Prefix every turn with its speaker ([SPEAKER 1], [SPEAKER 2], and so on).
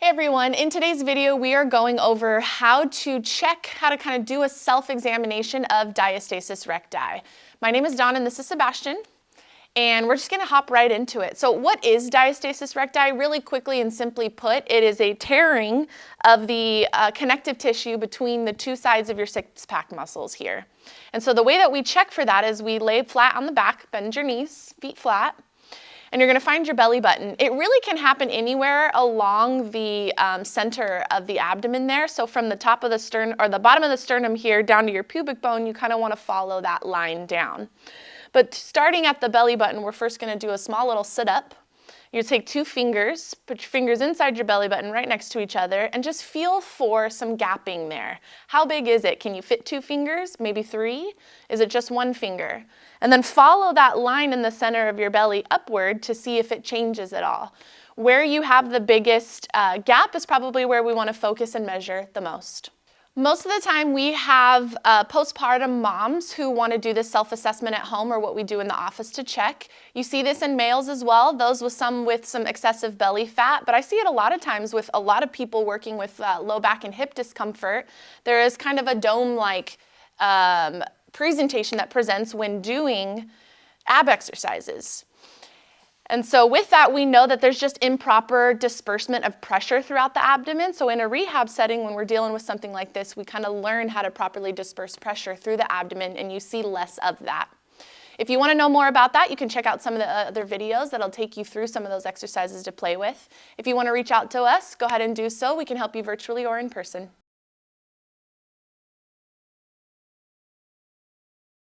[SPEAKER 1] Hey everyone, in today's video we are going over how to kind of do a self-examination of diastasis recti. My name is Dawn and this is Sebastian, and we're just going to hop right into it. So what is diastasis recti? Really quickly and simply put, it is a tearing of the connective tissue between the two sides of your six-pack muscles here. And so the way that we check for that is we lay flat on the back, bend your knees, feet flat, and you're going to find your belly button. It really can happen anywhere along the center of the abdomen there. So from the top of the sternum, or the bottom of the sternum here down to your pubic bone, you kind of want to follow that line down. But starting at the belly button, we're first going to do a small little sit-up. You take two fingers, put your fingers inside your belly button right next to each other, and just feel for some gapping there. How big is it? Can you fit two fingers? Maybe three? Is it just one finger? And then follow that line in the center of your belly upward to see if it changes at all. Where you have the biggest gap is probably where we want to focus and measure the most. Most of the time we have postpartum moms who want to do this self-assessment at home, or what we do in the office to check. You see this in males as well, those with some excessive belly fat, but I see it a lot of times with a lot of people working with low back and hip discomfort. There is kind of a dome-like presentation that presents when doing ab exercises. And so with that, we know that there's just improper disbursement of pressure throughout the abdomen. So in a rehab setting, when we're dealing with something like this, we kind of learn how to properly disperse pressure through the abdomen, and you see less of that. If you want to know more about that, you can check out some of the other videos that'll take you through some of those exercises to play with. If you want to reach out to us, go ahead and do so. We can help you virtually or in person.